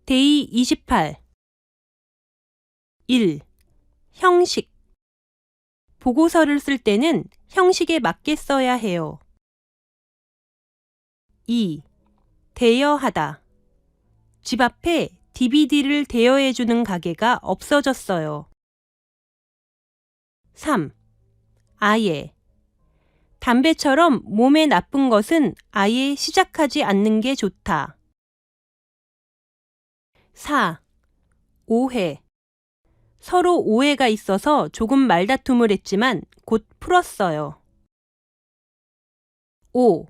데이 28. 1. 형식. 보고서를 쓸 때는 형식에 맞게 써야 해요. 2. 대여하다. 집 앞에 DVD를 대여해주는 가게가 없어졌어요. 3. 아예. 담배처럼 몸에 나쁜 것은 아예 시작하지 않는 게 좋다. 4. 오해. 서로 오해가 있어서 조금 말다툼을 했지만 곧 풀었어요. 5.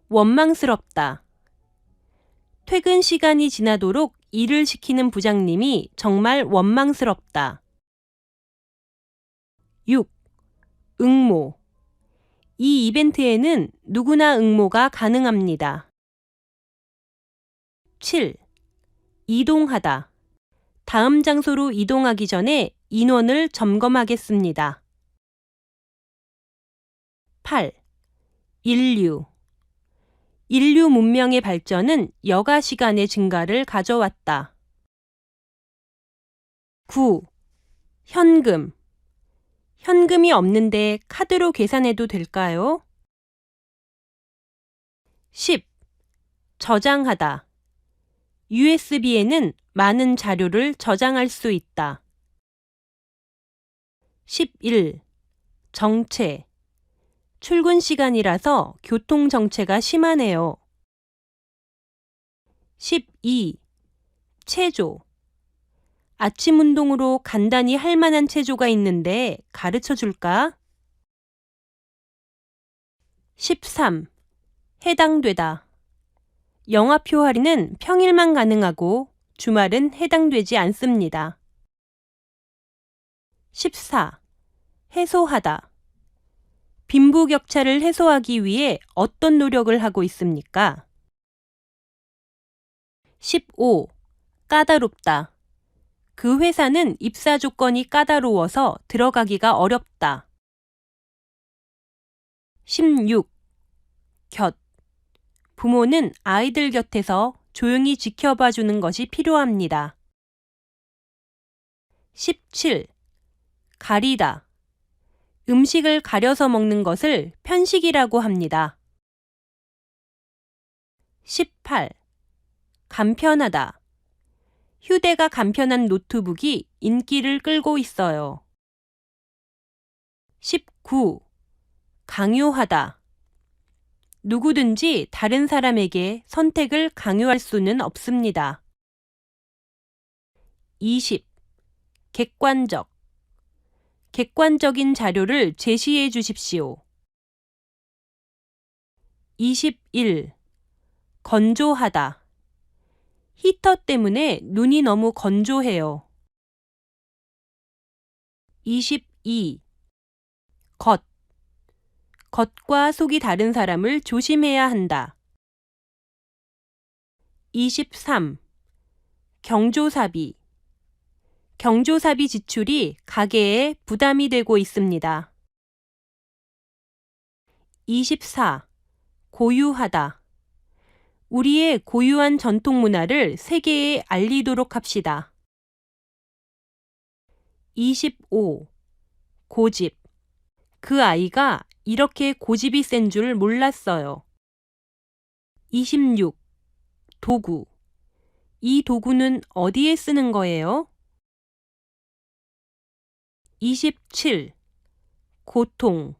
원망스럽다. 퇴근 시간이 지나도록 일을 시키는 부장님이 정말 원망스럽다. 6. 응모. 이 이벤트에는 누구나 응모가 가능합니다. 7. 이동하다. 다음 장소로 이동하기 전에 인원을 점검하겠습니다. 8. 인류. 인류 문명의 발전은 여가 시간의 증가를 가져왔다. 9. 현금. 현금이 없는데 카드로 계산해도 될까요? 10. 저장하다. USB에는 많은 자료를 저장할 수 있다. 11. 정체. 출근 시간이라서 교통 정체가 심하네요. 12. 체조. 아침 운동으로 간단히 할 만한 체조가 있는데 가르쳐 줄까? 13. 해당되다. 영화표 할인은 평일만 가능하고 주말은 해당되지 않습니다. 14. 해소하다. 빈부격차를 해소하기 위해 어떤 노력을 하고 있습니까? 15. 까다롭다. 그 회사는 입사 조건이 까다로워서 들어가기가 어렵다. 16. 곁. 부모는 아이들 곁에서 조용히 지켜봐 주는 것이 필요합니다. 17. 가리다. 음식을 가려서 먹는 것을 편식이라고 합니다. 18. 간편하다. 휴대가 간편한 노트북이 인기를 끌고 있어요. 19. 강요하다. 누구든지 다른 사람에게 선택을 강요할 수는 없습니다. 20. 객관적. 객관적인 자료를 제시해 주십시오. 21. 건조하다. 히터 때문에 눈이 너무 건조해요. 22. 겉. 겉과 속이 다른 사람을 조심해야 한다. 23. 경조사비. 경조사비 지출이 가계에 부담이 되고 있습니다. 24. 고유하다. 우리의 고유한 전통 문화를 세계에 알리도록 합시다. 25. 고집. 그 아이가 이렇게 고집이 센 줄 몰랐어요. 26. 도구. 이 도구는 어디에 쓰는 거예요? 27. 고통.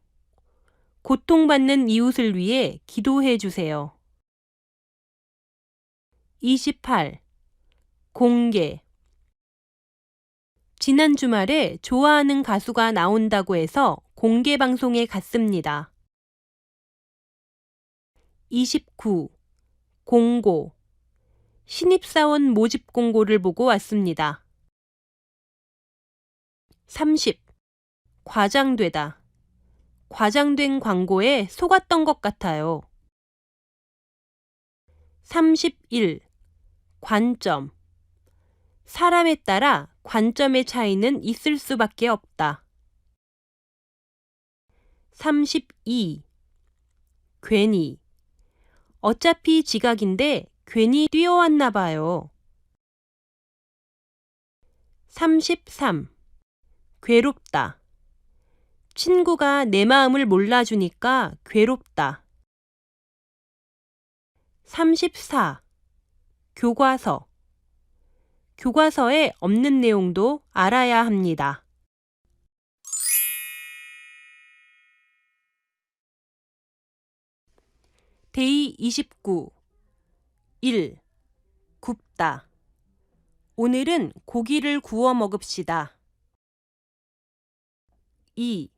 고통받는 이웃을 위해 기도해 주세요. 28. 공개. 지난 주말에 좋아하는 가수가 나온다고 해서 공개 방송에 갔습니다. 29. 공고. 신입사원 모집 공고를 보고 왔습니다. 30. 과장되다. 과장된 광고에 속았던 것 같아요. 31. 관점. 사람에 따라 관점의 차이는 있을 수밖에 없다. 32. 괜히. 어차피 지각인데 괜히 뛰어왔나 봐요. 33. 괴롭다. 친구가 내 마음을 몰라주니까 괴롭다. 34. 교과서. 교과서에 없는 내용도 알아야 합니다. 데이 29. 1. 굽다. 오늘은 고기를 구워 먹읍시다. 2.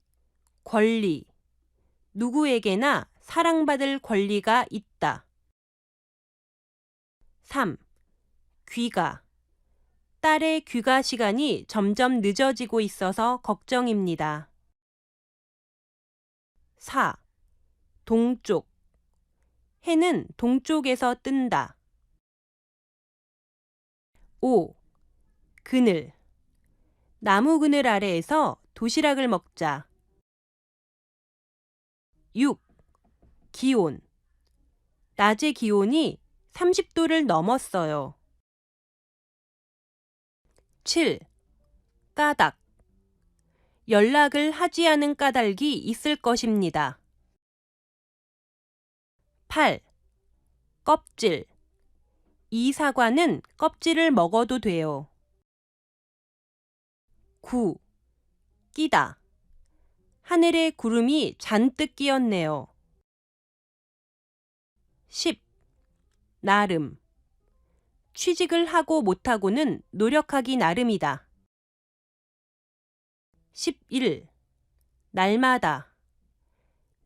권리. 누구에게나 사랑받을 권리가 있다. 3. 귀가. 딸의 귀가 시간이 점점 늦어지고 있어서 걱정입니다. 4. 동쪽. 해는 동쪽에서 뜬다. 5. 그늘. 나무 그늘 아래에서 도시락을 먹자. 6. 기온. 낮의 기온이 30도를 넘었어요. 7. 까닭. 연락을 하지 않은 까닭이 있을 것입니다. 8. 껍질. 이 사과는 껍질을 먹어도 돼요. 9. 끼다. 하늘에 구름이 잔뜩 끼었네요. 10. 나름. 취직을 하고 못하고는 노력하기 나름이다. 11. 날마다.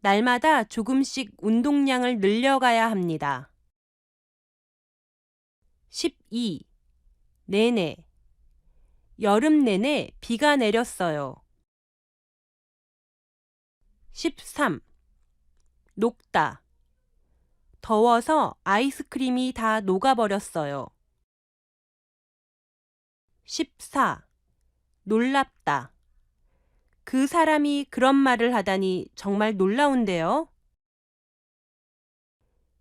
날마다 조금씩 운동량을 늘려가야 합니다. 12. 내내. 여름 내내 비가 내렸어요. 13. 녹다. 더워서 아이스크림이 다 녹아버렸어요. 14. 놀랍다. 그 사람이 그런 말을 하다니 정말 놀라운데요.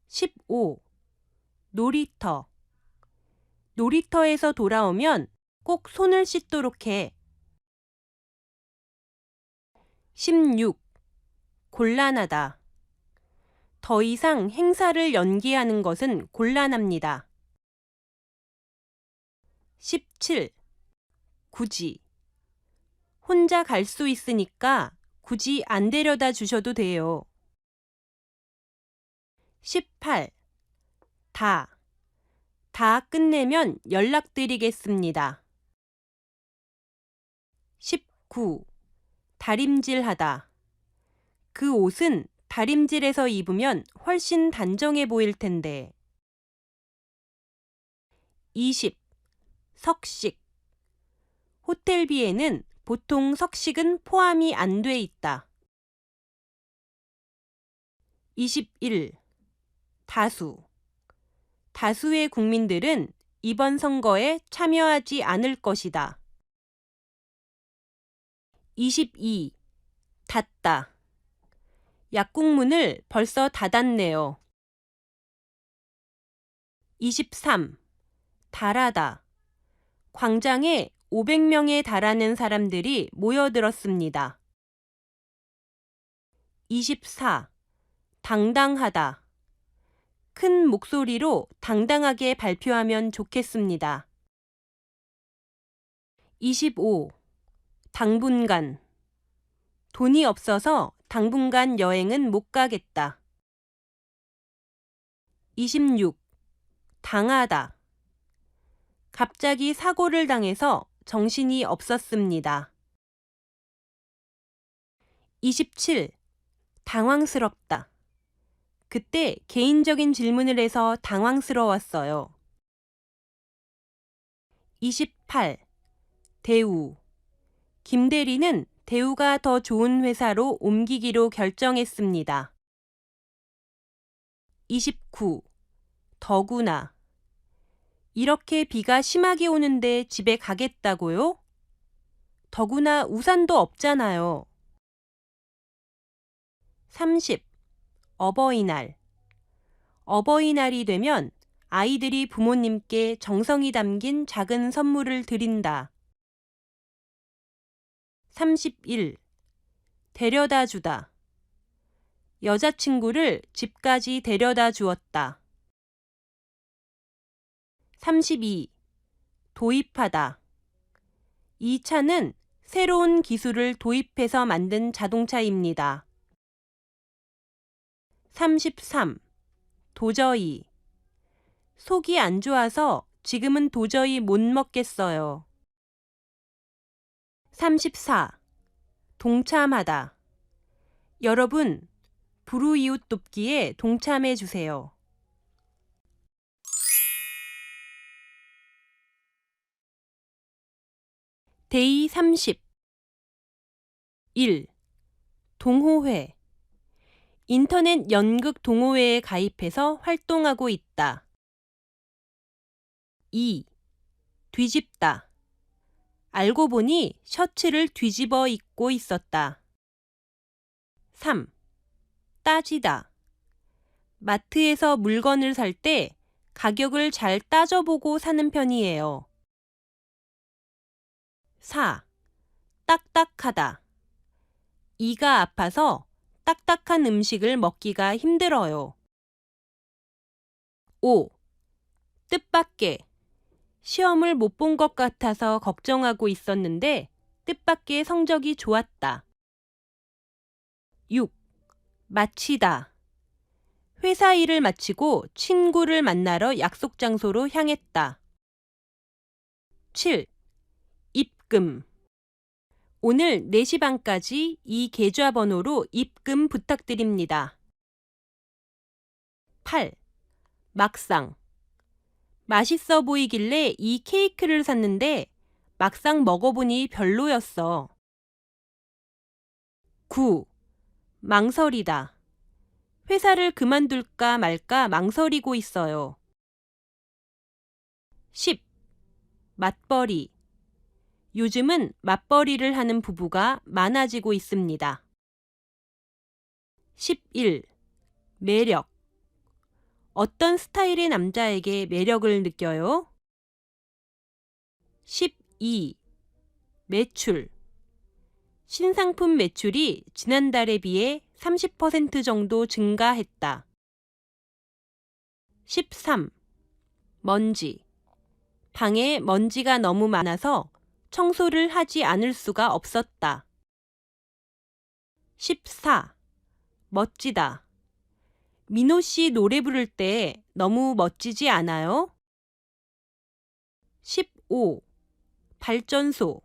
15. 놀이터. 놀이터에서 돌아오면 꼭 손을 씻도록 해. 16. 곤란하다. 더 이상 행사를 연기하는 것은 곤란합니다. 17. 굳이. 혼자 갈 수 있으니까 굳이 안 데려다 주셔도 돼요. 18. 다 끝내면 연락드리겠습니다. 19. 다림질하다. 그 옷은 다림질해서 입으면 훨씬 단정해 보일 텐데. 20. 석식. 호텔비에는 보통 석식은 포함이 안 돼 있다. 21. 다수. 다수의 국민들은 이번 선거에 참여하지 않을 것이다. 22. 닫다. 약국문을 벌써 닫았네요. 23. 달하다. 광장에 500명에 달하는 사람들이 모여들었습니다. 24. 당당하다. 큰 목소리로 당당하게 발표하면 좋겠습니다. 25. 당분간. 돈이 없어서 당분간 여행은 못 가겠다. 26. 당하다. 갑자기 사고를 당해서 정신이 없었습니다. 27. 당황스럽다. 그때 개인적인 질문을 해서 당황스러웠어요. 28. 대우. 김 대리는 대우가 더 좋은 회사로 옮기기로 결정했습니다. 29. 더구나. 이렇게 비가 심하게 오는데 집에 가겠다고요? 더구나 우산도 없잖아요. 30. 어버이날. 어버이날이 되면 아이들이 부모님께 정성이 담긴 작은 선물을 드린다. 31. 데려다 주다. 여자친구를 집까지 데려다 주었다. 32. 도입하다. 이 차는 새로운 기술을 도입해서 만든 자동차입니다. 33. 도저히. 속이 안 좋아서 지금은 도저히 못 먹겠어요. 34. 동참하다. 여러분, 불우이웃 돕기에 동참해 주세요. 데이 30. 1. 동호회. 인터넷 연극 동호회에 가입해서 활동하고 있다. 2. 뒤집다. 알고 보니 셔츠를 뒤집어 입고 있었다. 3. 따지다. 마트에서 물건을 살 때 가격을 잘 따져보고 사는 편이에요. 4. 딱딱하다. 이가 아파서 딱딱한 음식을 먹기가 힘들어요. 5. 뜻밖의. 시험을 못 본 것 같아서 걱정하고 있었는데 뜻밖의 성적이 좋았다. 6. 마치다. 회사 일을 마치고 친구를 만나러 약속 장소로 향했다. 7. 입금. 오늘 4시 반까지 이 계좌번호로 입금 부탁드립니다. 8. 막상. 맛있어 보이길래 이 케이크를 샀는데 막상 먹어보니 별로였어. 9. 망설이다. 회사를 그만둘까 말까 망설이고 있어요. 10. 맞벌이. 요즘은 맞벌이를 하는 부부가 많아지고 있습니다. 11. 매력. 어떤 스타일의 남자에게 매력을 느껴요? 12. 매출. 신상품 매출이 지난달에 비해 30% 정도 증가했다. 13. 먼지. 방에 먼지가 너무 많아서 청소를 하지 않을 수가 없었다. 14. 멋지다. 민호 씨 노래 부를 때 너무 멋지지 않아요? 15. 발전소.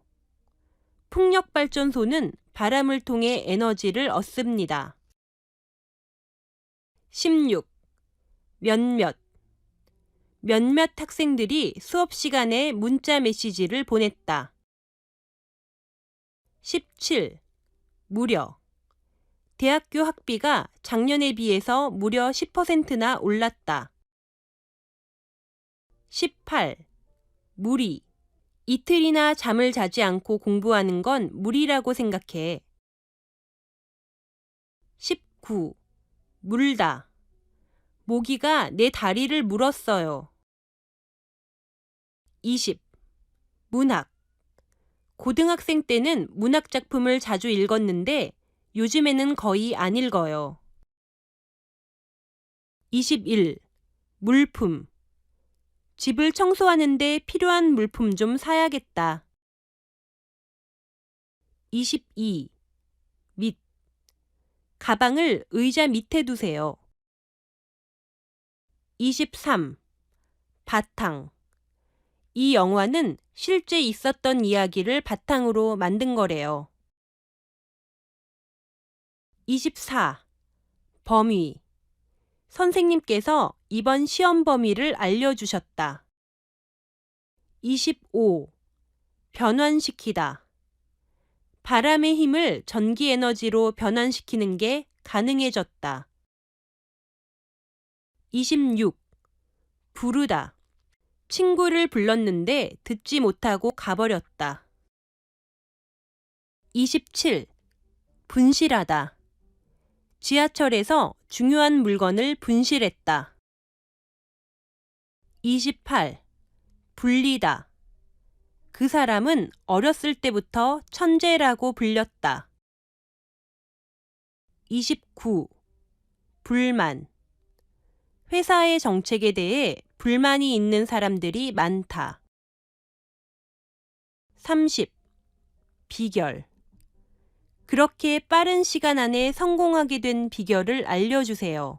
풍력발전소는 바람을 통해 에너지를 얻습니다. 16. 몇몇. 몇몇 학생들이 수업 시간에 문자 메시지를 보냈다. 17. 무려. 대학교 학비가 작년에 비해서 무려 10%나 올랐다. 18. 무리. 이틀이나 잠을 자지 않고 공부하는 건 무리라고 생각해. 19. 물다. 모기가 내 다리를 물었어요. 20. 문학. 고등학생 때는 문학 작품을 자주 읽었는데 요즘에는 거의 안 읽어요. 21. 물품. 집을 청소하는데 필요한 물품 좀 사야겠다. 22. 밑. 가방을 의자 밑에 두세요. 23. 바탕. 이 영화는 실제 있었던 이야기를 바탕으로 만든 거래요. 24. 범위. 선생님께서 이번 시험 범위를 알려주셨다. 25. 변환시키다. 바람의 힘을 전기 에너지로 변환시키는 게 가능해졌다. 26. 부르다. 친구를 불렀는데 듣지 못하고 가버렸다. 27. 분실하다. 지하철에서 중요한 물건을 분실했다. 28. 불리다. 그 사람은 어렸을 때부터 천재라고 불렸다. 29. 불만. 회사의 정책에 대해 불만이 있는 사람들이 많다. 30. 비결. 그렇게 빠른 시간 안에 성공하게 된 비결을 알려주세요.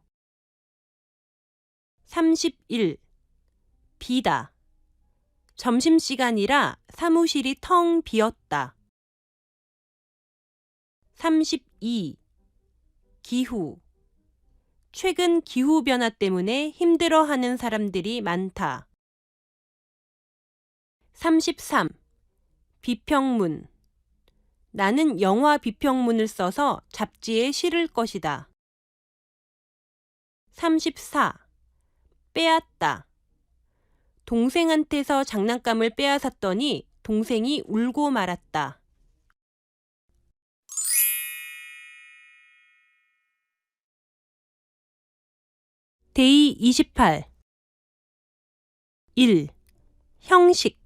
31. 비다. 점심시간이라 사무실이 텅 비었다. 32. 기후. 최근 기후변화 때문에 힘들어하는 사람들이 많다. 33. 비평문. 나는 영화 비평문을 써서 잡지에 실을 것이다. 34. 빼앗다. 동생한테서 장난감을 빼앗았더니 동생이 울고 말았다. 데이 28. 1. 형식.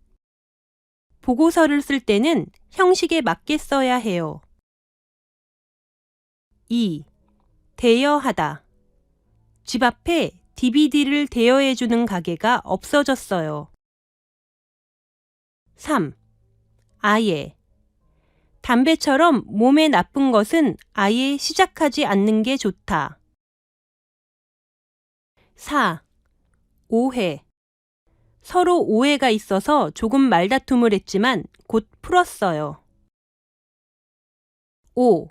보고서를 쓸 때는 형식에 맞게 써야 해요. 2. 대여하다. 집 앞에 DVD를 대여해주는 가게가 없어졌어요. 3. 아예. 담배처럼 몸에 나쁜 것은 아예 시작하지 않는 게 좋다. 4. 오해. 서로 오해가 있어서 조금 말다툼을 했지만 곧 풀었어요. 5.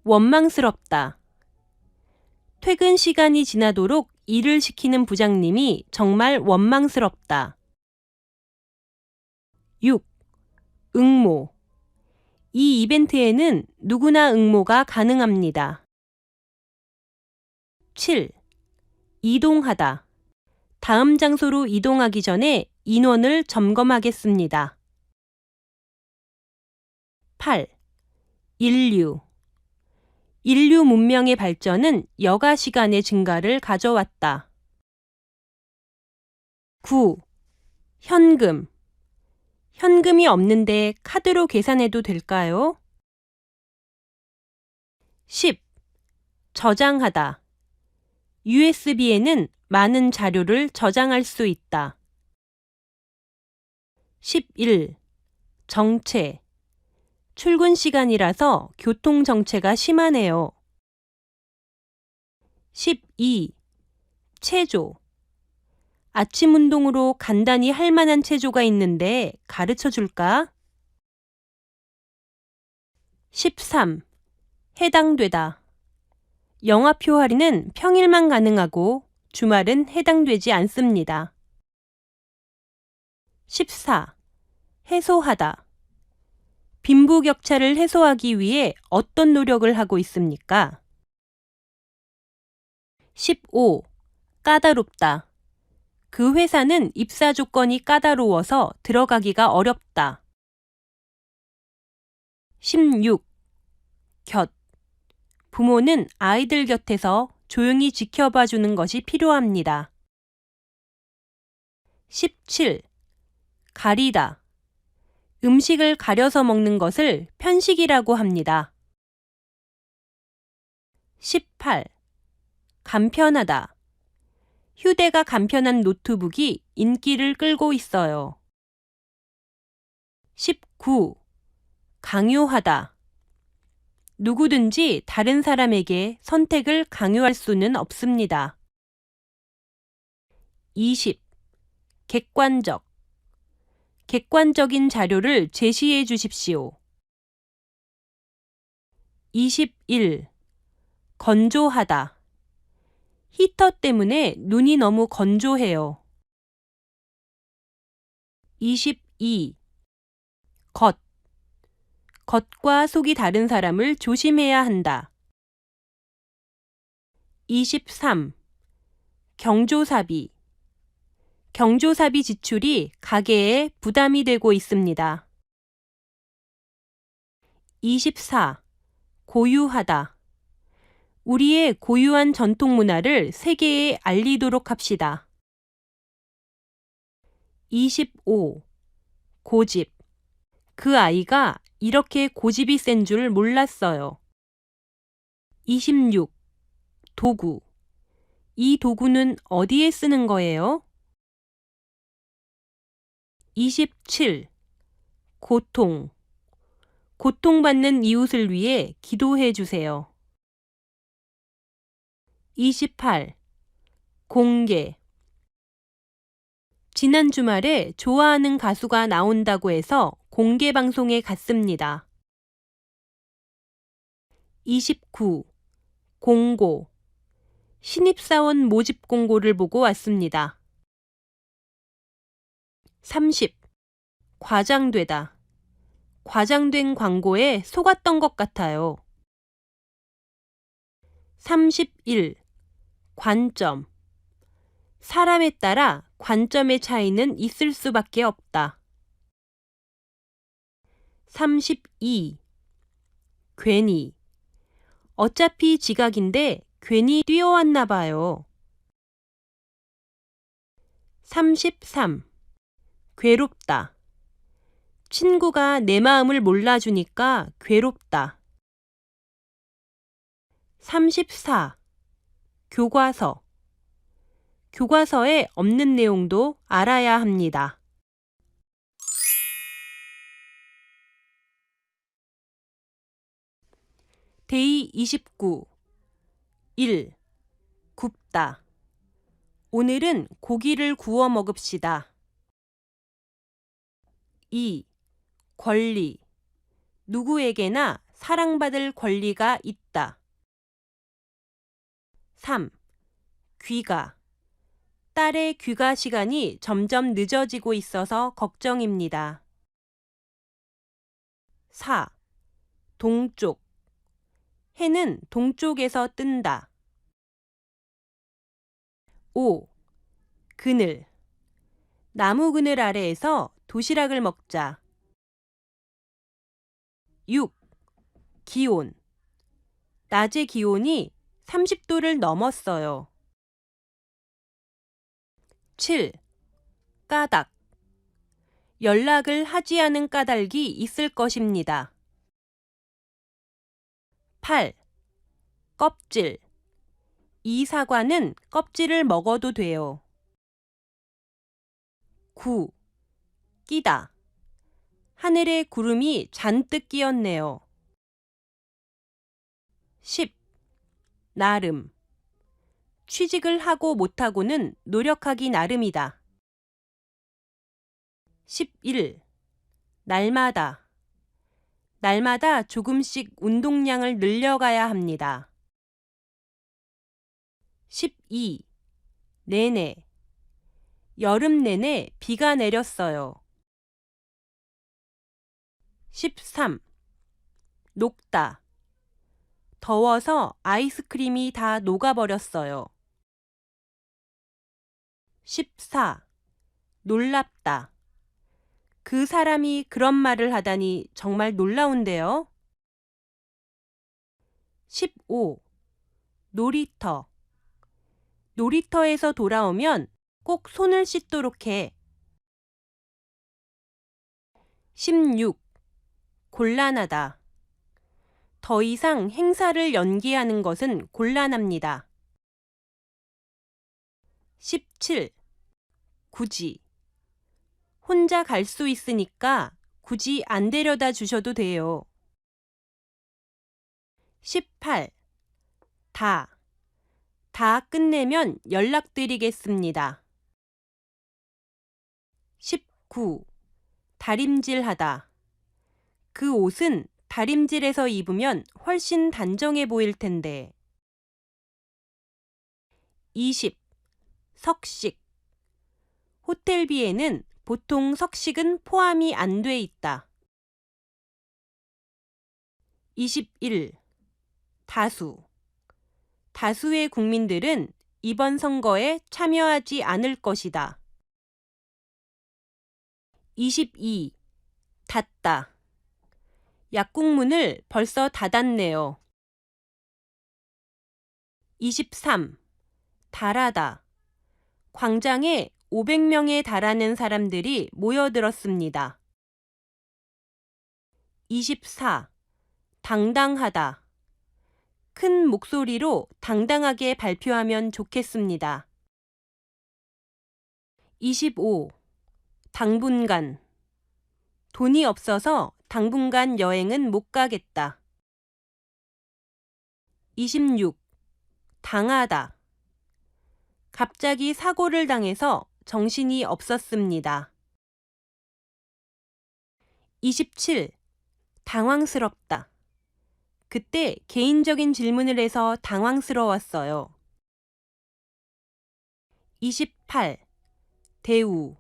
원망스럽다. 퇴근 시간이 지나도록 일을 시키는 부장님이 정말 원망스럽다. 6. 응모. 이 이벤트에는 누구나 응모가 가능합니다. 7. 이동하다. 다음 장소로 이동하기 전에 인원을 점검하겠습니다. 8. 인류. 인류 문명의 발전은 여가 시간의 증가를 가져왔다. 9. 현금. 현금이 없는데 카드로 계산해도 될까요? 10. 저장하다. USB에는 많은 자료를 저장할 수 있다. 11. 정체. 출근 시간이라서 교통 정체가 심하네요. 12. 체조. 아침 운동으로 간단히 할 만한 체조가 있는데 가르쳐 줄까? 13. 해당되다. 영화표 할인은 평일만 가능하고 주말은 해당되지 않습니다. 14. 해소하다. 빈부격차를 해소하기 위해 어떤 노력을 하고 있습니까? 15. 까다롭다. 그 회사는 입사 조건이 까다로워서 들어가기가 어렵다. 16. 곁. 부모는 아이들 곁에서 조용히 지켜봐 주는 것이 필요합니다. 17. 가리다. 음식을 가려서 먹는 것을 편식이라고 합니다. 18. 간편하다. 휴대가 간편한 노트북이 인기를 끌고 있어요. 19. 강요하다. 누구든지 다른 사람에게 선택을 강요할 수는 없습니다. 20. 객관적. 객관적인 자료를 제시해 주십시오. 21. 건조하다. 히터 때문에 눈이 너무 건조해요. 22. 겉. 겉과 속이 다른 사람을 조심해야 한다. 23. 경조사비. 경조사비 지출이 가계에 부담이 되고 있습니다. 24. 고유하다. 우리의 고유한 전통 문화를 세계에 알리도록 합시다. 25. 고집. 그 아이가 이렇게 고집이 센 줄 몰랐어요. 26. 도구. 이 도구는 어디에 쓰는 거예요? 27. 고통. 고통받는 이웃을 위해 기도해 주세요. 28. 공개. 지난 주말에 좋아하는 가수가 나온다고 해서 공개 방송에 갔습니다. 29. 공고. 신입사원 모집 공고를 보고 왔습니다. 30. 과장되다. 과장된 광고에 속았던 것 같아요. 31. 관점. 사람에 따라 관점의 차이는 있을 수밖에 없다. 32. 괜히. 어차피 지각인데 괜히 뛰어왔나 봐요. 33. 괴롭다. 친구가 내 마음을 몰라주니까 괴롭다. 34. 교과서. 교과서에 없는 내용도 알아야 합니다. 데이 29. 1. 굽다. 오늘은 고기를 구워 먹읍시다. 2. 권리. 누구에게나 사랑받을 권리가 있다. 3. 귀가. 딸의 귀가 시간이 점점 늦어지고 있어서 걱정입니다. 4. 동쪽. 해는 동쪽에서 뜬다. 5. 그늘. 나무 그늘 아래에서 도시락을 먹자. 6. 기온. 낮의 기온이 30도를 넘었어요. 7. 까닭. 연락을 하지 않은 까닭이 있을 것입니다. 8. 껍질. 이 사과는 껍질을 먹어도 돼요. 9. 끼다. 하늘에 구름이 잔뜩 끼었네요. 10. 나름. 취직을 하고 못하고는 노력하기 나름이다. 11. 날마다. 날마다 조금씩 운동량을 늘려가야 합니다. 12. 내내. 여름 내내 비가 내렸어요. 13. 녹다. 더워서 아이스크림이 다 녹아버렸어요. 14. 놀랍다. 그 사람이 그런 말을 하다니 정말 놀라운데요. 15. 놀이터. 놀이터에서 돌아오면 꼭 손을 씻도록 해. 16. 곤란하다. 더 이상 행사를 연기하는 것은 곤란합니다. 17. 굳이. 혼자 갈 수 있으니까 굳이 안 데려다 주셔도 돼요. 18. 다. 다 끝내면 연락드리겠습니다. 19. 다림질하다. 그 옷은 다림질해서 입으면 훨씬 단정해 보일 텐데. 20. 석식. 호텔비에는 보통 석식은 포함이 안 돼 있다. 21. 다수. 다수의 국민들은 이번 선거에 참여하지 않을 것이다. 22. 닫다. 약국문을 벌써 닫았네요. 23. 달하다. 광장에 500명에 달하는 사람들이 모여들었습니다. 24. 당당하다. 큰 목소리로 당당하게 발표하면 좋겠습니다. 25. 당분간. 돈이 없어서 당분간 여행은 못 가겠다. 26. 당하다. 갑자기 사고를 당해서 정신이 없었습니다. 27. 당황스럽다. 그때 개인적인 질문을 해서 당황스러웠어요. 28. 대우.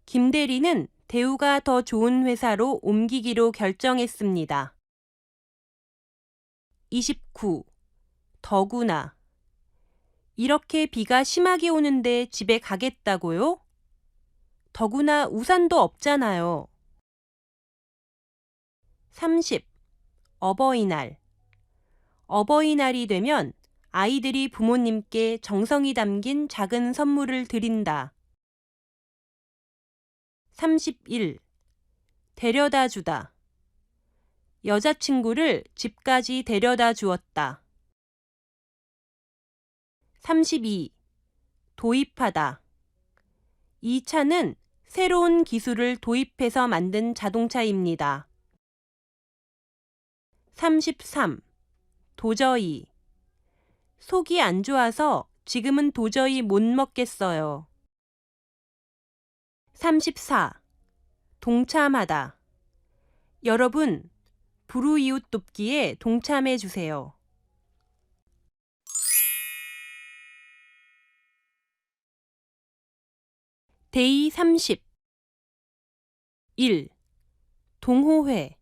김 대리는 대우가 더 좋은 회사로 옮기기로 결정했습니다. 29. 더구나. 이렇게 비가 심하게 오는데 집에 가겠다고요? 더구나 우산도 없잖아요. 30. 어버이날. 어버이날이 되면 아이들이 부모님께 정성이 담긴 작은 선물을 드린다. 31. 데려다 주다. 여자친구를 집까지 데려다 주었다. 32. 도입하다. 이 차는 새로운 기술을 도입해서 만든 자동차입니다. 33. 도저히. 속이 안 좋아서 지금은 도저히 못 먹겠어요. 34. 동참하다. 여러분, 불우이웃 돕기에 동참해 주세요. 데이 30. 1. 동호회.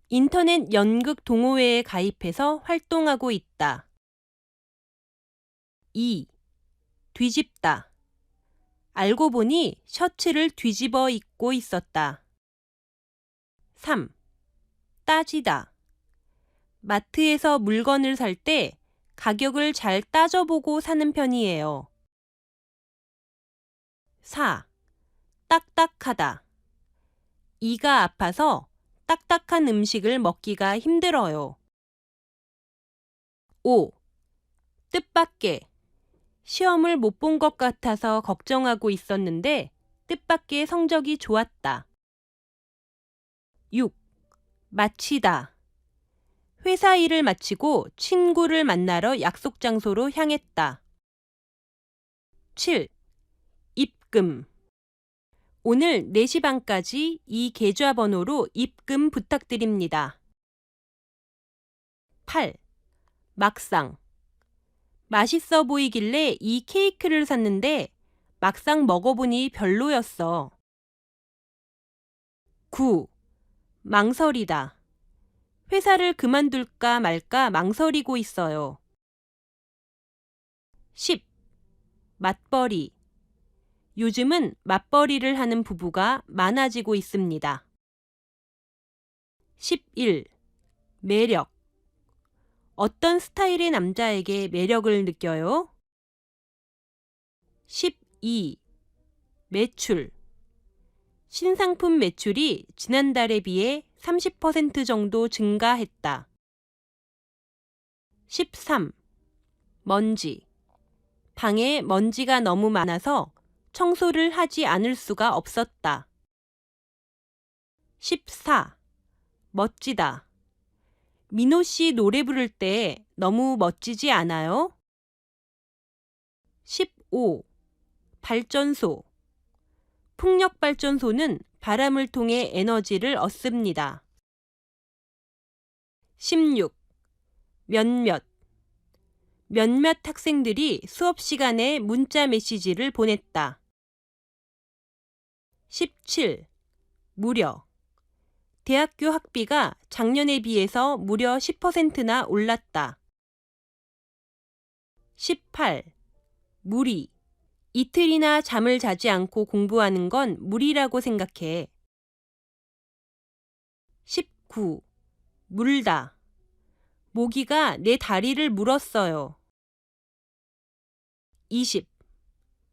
인터넷 연극 동호회에 가입해서 활동하고 있다. 2. 뒤집다. 알고 보니 셔츠를 뒤집어 입고 있었다. 3. 따지다. 마트에서 물건을 살 때 가격을 잘 따져보고 사는 편이에요. 4. 딱딱하다. 이가 아파서 딱딱한 음식을 먹기가 힘들어요. 5. 뜻밖의. 시험을 못 본 것 같아서 걱정하고 있었는데 뜻밖의 성적이 좋았다. 6. 마치다. 회사 일을 마치고 친구를 만나러 약속 장소로 향했다. 7. 입금. 오늘 4시 반까지 이 계좌번호로 입금 부탁드립니다. 8. 막상. 맛있어 보이길래 이 케이크를 샀는데 막상 먹어보니 별로였어. 9. 망설이다. 회사를 그만둘까 말까 망설이고 있어요. 10. 맞벌이. 요즘은 맞벌이를 하는 부부가 많아지고 있습니다. 11. 매력. 어떤 스타일의 남자에게 매력을 느껴요? 12. 매출. 신상품 매출이 지난달에 비해 30% 정도 증가했다. 13. 먼지. 방에 먼지가 너무 많아서 청소를 하지 않을 수가 없었다. 14. 멋지다. 민호 씨 노래 부를 때 너무 멋지지 않아요? 15. 발전소. 풍력발전소는 바람을 통해 에너지를 얻습니다. 16. 몇몇. 몇몇 학생들이 수업 시간에 문자 메시지를 보냈다. 17. 무려. 대학교 학비가 작년에 비해서 무려 10%나 올랐다. 18. 무리. 이틀이나 잠을 자지 않고 공부하는 건 무리라고 생각해. 19. 물다. 모기가 내 다리를 물었어요. 20.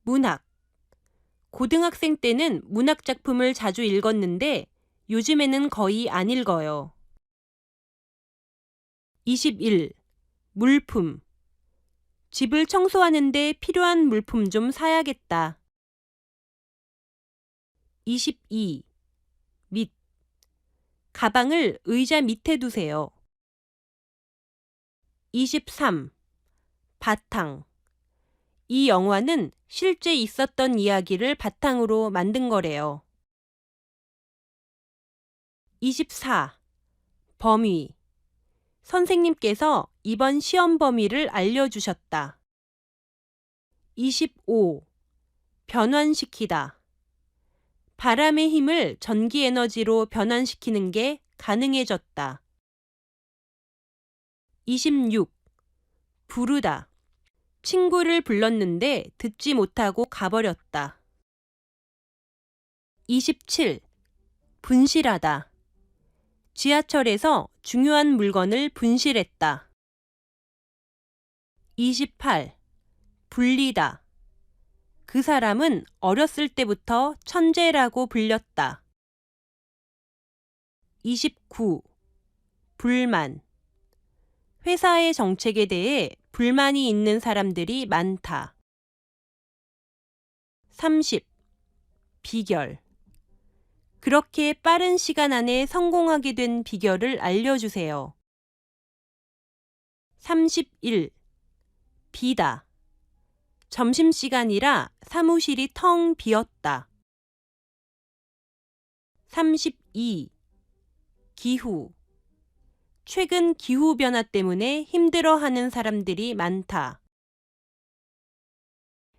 문학. 고등학생 때는 문학 작품을 자주 읽었는데 요즘에는 거의 안 읽어요. 21. 물품. 집을 청소하는데 필요한 물품 좀 사야겠다. 22. 밑. 가방을 의자 밑에 두세요. 23. 바탕. 이 영화는 실제 있었던 이야기를 바탕으로 만든 거래요. 24. 범위. 선생님께서 이번 시험 범위를 알려주셨다. 25. 변환시키다. 바람의 힘을 전기 에너지로 변환시키는 게 가능해졌다. 26. 부르다. 친구를 불렀는데 듣지 못하고 가버렸다. 27. 분실하다. 지하철에서 중요한 물건을 분실했다. 28. 불리다. 그 사람은 어렸을 때부터 천재라고 불렸다. 29. 불만. 회사의 정책에 대해 불만이 있는 사람들이 많다. 30. 비결. 그렇게 빠른 시간 안에 성공하게 된 비결을 알려주세요. 31. 비다. 점심시간이라 사무실이 텅 비었다. 32. 기후. 최근 기후변화 때문에 힘들어하는 사람들이 많다.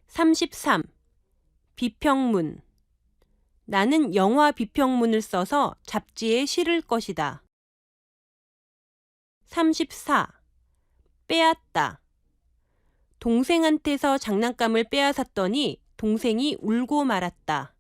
33. 비평문. 나는 영화 비평문을 써서 잡지에 실을 것이다. 34. 빼앗다. 동생한테서 장난감을 빼앗았더니 동생이 울고 말았다.